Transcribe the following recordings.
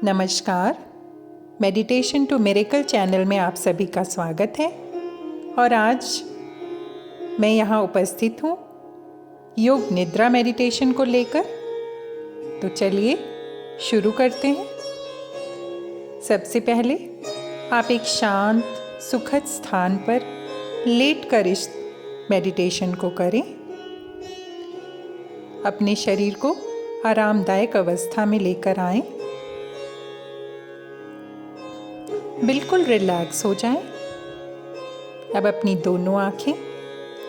नमस्कार। Meditation to miracle channel में आप सभी का स्वागत है और आज मैं यहाँ उपस्थित हूँ योग निद्रा मेडिटेशन को लेकर। तो चलिए शुरू करते हैं। सबसे पहले आप एक शांत सुखद स्थान पर लेटकर इस मेडिटेशन को करें। अपने शरीर को आरामदायक अवस्था में लेकर आएं। बिल्कुल रिलैक्स हो जाएं। अब अपनी दोनों आंखें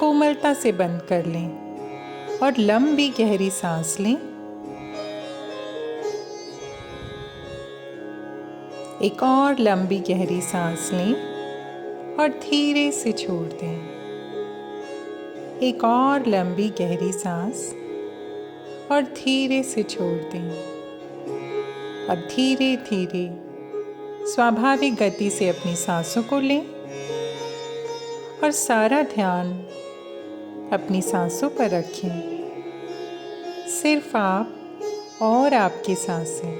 कोमलता से बंद कर लें और लंबी गहरी सांस लें। एक और लंबी गहरी सांस लें और धीरे से छोड़ दें। एक और लंबी गहरी सांस और धीरे से छोड़ दें। अब धीरे धीरे स्वाभाविक गति से अपनी सांसों को लें और सारा ध्यान अपनी सांसों पर रखें। सिर्फ आप और आपकी सांसें,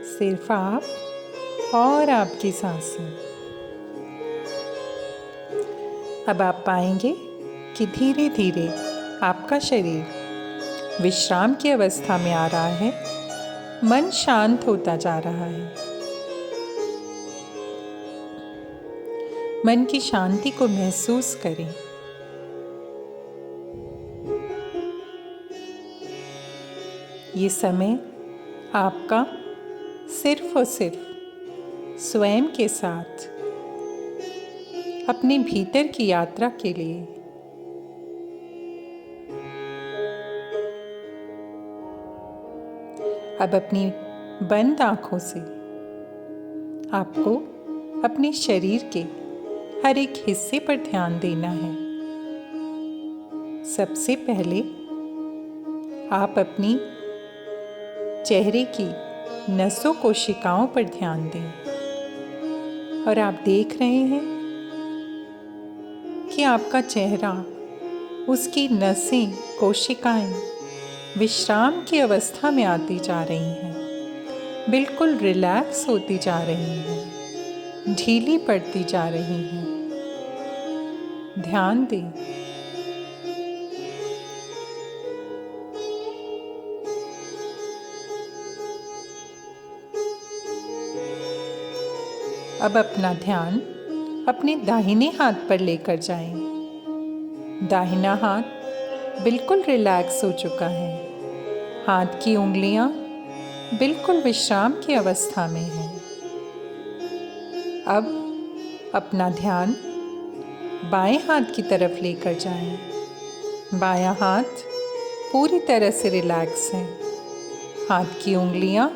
सिर्फ आप और आपकी सांसें। अब आप पाएंगे कि धीरे धीरे आपका शरीर विश्राम की अवस्था में आ रहा है। मन शांत होता जा रहा है। मन की शांति को महसूस करें। ये समय आपका सिर्फ और सिर्फ स्वयं के साथ अपने भीतर की यात्रा के लिए। अब अपनी बंद आंखों से आपको अपने शरीर के हर एक हिस्से पर ध्यान देना है। सबसे पहले आप अपनी चेहरे की नसों कोशिकाओं पर ध्यान दें और आप देख रहे हैं कि आपका चेहरा, उसकी नसें, कोशिकाएं विश्राम की अवस्था में आती जा रही हैं, बिल्कुल रिलैक्स होती जा रही हैं, ढीली पड़ती जा रही हैं। ध्यान दें। अब अपना ध्यान अपने दाहिने हाथ पर लेकर जाएं। दाहिना हाथ बिल्कुल रिलैक्स हो चुका है। हाथ की उंगलियां बिल्कुल विश्राम की अवस्था में हैं। अब अपना ध्यान बाएं हाथ की तरफ लेकर जाएं। बायां हाथ पूरी तरह से रिलैक्स है। हाथ की उंगलियां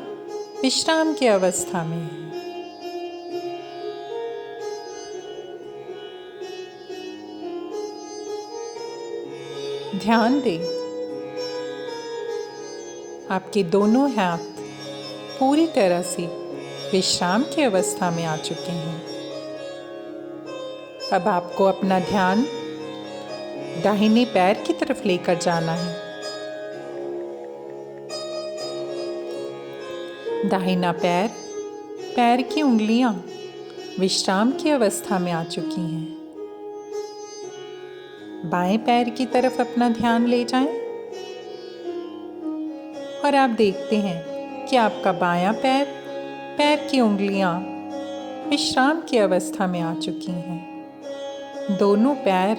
विश्राम की अवस्था में हैं। ध्यान दें। आपके दोनों हाथ पूरी तरह से विश्राम की अवस्था में आ चुके हैं। अब आपको अपना ध्यान दाहिने पैर की तरफ लेकर जाना है। दाहिना पैर, पैर की उंगलियां विश्राम की अवस्था में आ चुकी हैं। बाएं पैर की तरफ अपना ध्यान ले जाएं और आप देखते हैं कि आपका बायां पैर, पैर की उंगलियां विश्राम की अवस्था में आ चुकी हैं। दोनों पैर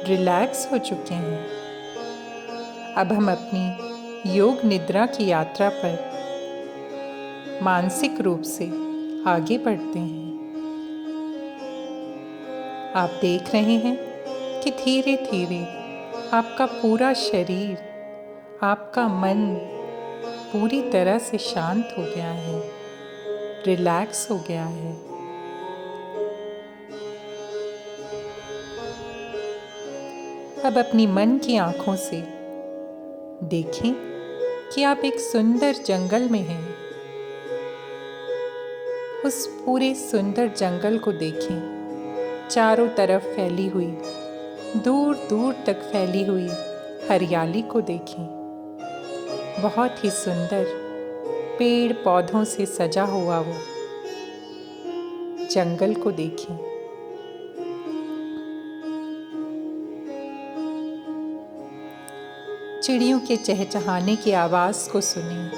रिलैक्स हो चुके हैं। अब हम अपनी योग निद्रा की यात्रा पर मानसिक रूप से आगे बढ़ते हैं। आप देख रहे हैं कि धीरे धीरे आपका पूरा शरीर, आपका मन पूरी तरह से शांत हो गया है, रिलैक्स हो गया है। अब अपनी मन की आंखों से देखें कि आप एक सुंदर जंगल में हैं। उस पूरे सुंदर जंगल को देखें। चारों तरफ फैली हुई, दूर दूर तक फैली हुई हरियाली को देखें। बहुत ही सुंदर, पेड़ पौधों से सजा हुआ वो जंगल को देखें। चिड़ियों के चहचहाने की आवाज को सुनें।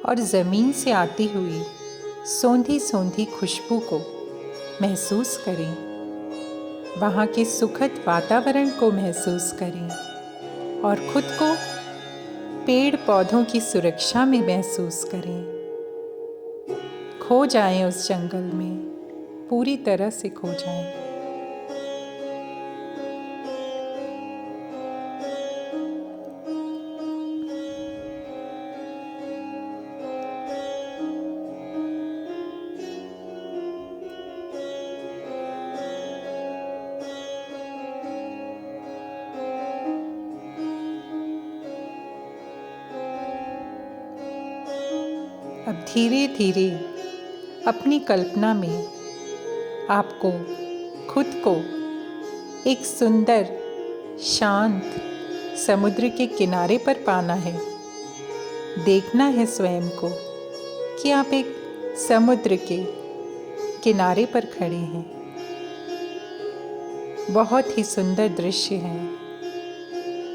और ज़मीन से आती हुई सोंधी सोंधी खुशबू को महसूस करें। वहाँ के सुखद वातावरण को महसूस करें और खुद को पेड़ पौधों की सुरक्षा में महसूस करें। खो जाएं उस जंगल में, पूरी तरह से खो जाएं। अब धीरे धीरे अपनी कल्पना में आपको खुद को एक सुंदर शांत समुद्र के किनारे पर पाना है। देखना है स्वयं को कि आप एक समुद्र के किनारे पर खड़े हैं। बहुत ही सुंदर दृश्य है।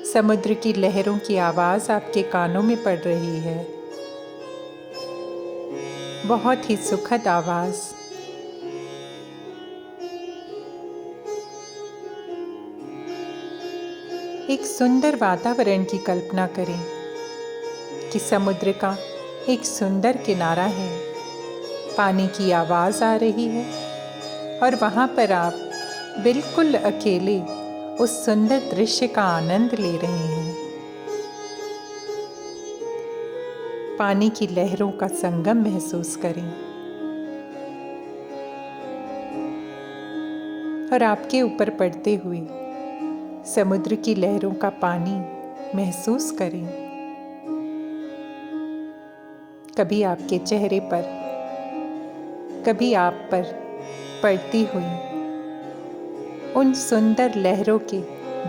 समुद्र की लहरों की आवाज़ आपके कानों में पड़ रही है। बहुत ही सुखद आवाज। एक सुंदर वातावरण की कल्पना करें कि समुद्र का एक सुंदर किनारा है, पानी की आवाज आ रही है और वहां पर आप बिल्कुल अकेले उस सुंदर दृश्य का आनंद ले रहे हैं। पानी की लहरों का संगम महसूस करें और आपके ऊपर पड़ते हुए समुद्र की लहरों का पानी महसूस करें। कभी आपके चेहरे पर, कभी आप पर पड़ती हुई उन सुंदर लहरों के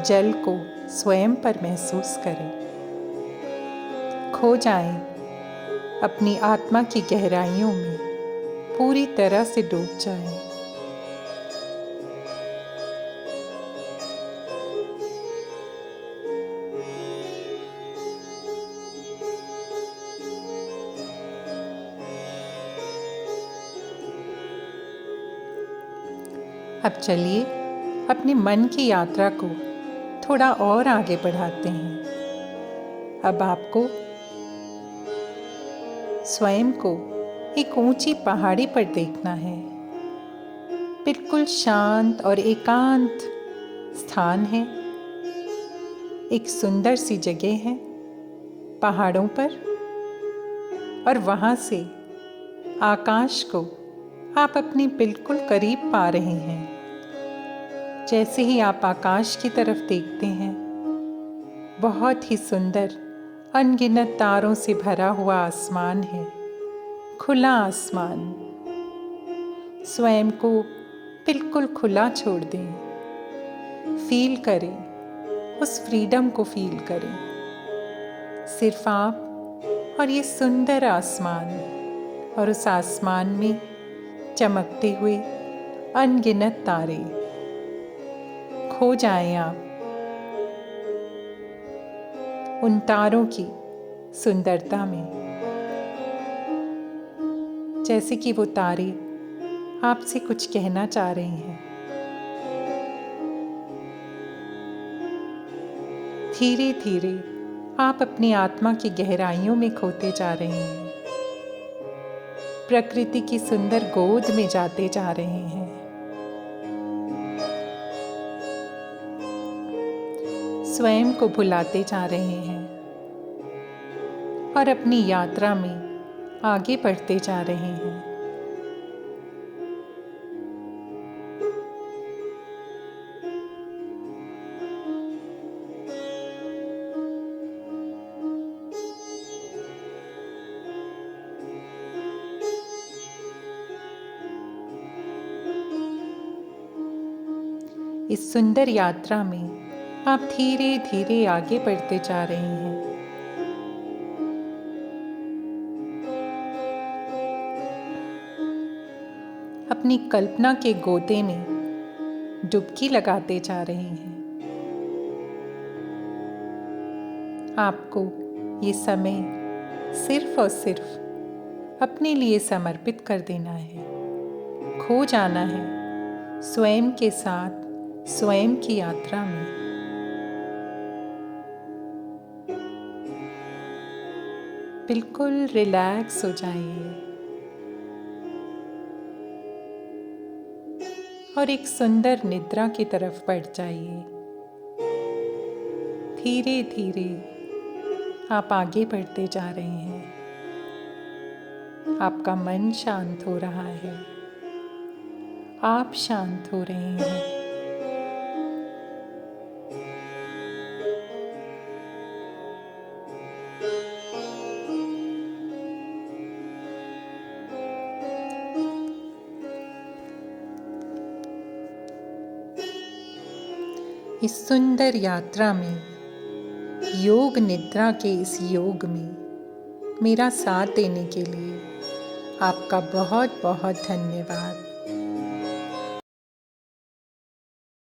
जल को स्वयं पर महसूस करें। खो जाएं अपनी आत्मा की गहराइयों में, पूरी तरह से डूब जाएं। अब चलिए अपने मन की यात्रा को थोड़ा और आगे बढ़ाते हैं। अब आपको स्वयं को एक ऊंची पहाड़ी पर देखना है। बिल्कुल शांत और एकांत स्थान है। एक सुंदर सी जगह है पहाड़ों पर, और वहां से आकाश को आप अपने बिल्कुल करीब पा रहे हैं। जैसे ही आप आकाश की तरफ देखते हैं, बहुत ही सुंदर अनगिनत तारों से भरा हुआ आसमान है, खुला आसमान। स्वयं को बिल्कुल खुला छोड़ दें। फील करें, उस फ्रीडम को फील करें। सिर्फ आप और ये सुंदर आसमान, और उस आसमान में चमकते हुए अनगिनत तारे। खो जाएं आप उन तारों की सुंदरता में, जैसे कि वो तारे आपसे कुछ कहना चाह रहे हैं। धीरे धीरे आप अपनी आत्मा की गहराइयों में खोते जा रहे हैं। प्रकृति की सुंदर गोद में जाते जा रहे हैं। स्वयं को भुलाते जा रहे हैं और अपनी यात्रा में आगे बढ़ते जा रहे हैं। इस सुंदर यात्रा में आप धीरे धीरे आगे बढ़ते जा रहे हैं। अपनी कल्पना के गोते में डुबकी लगाते जा रहे हैं। आपको ये समय सिर्फ और सिर्फ अपने लिए समर्पित कर देना है। खो जाना है स्वयं के साथ, स्वयं की यात्रा में। बिल्कुल रिलैक्स हो जाइए और एक सुंदर निद्रा की तरफ बढ़ जाइए। धीरे धीरे आप आगे बढ़ते जा रहे हैं। आपका मन शांत हो रहा है, आप शांत हो रहे हैं। इस सुंदर यात्रा में, योग निद्रा के इस योग में मेरा साथ देने के लिए आपका बहुत बहुत धन्यवाद।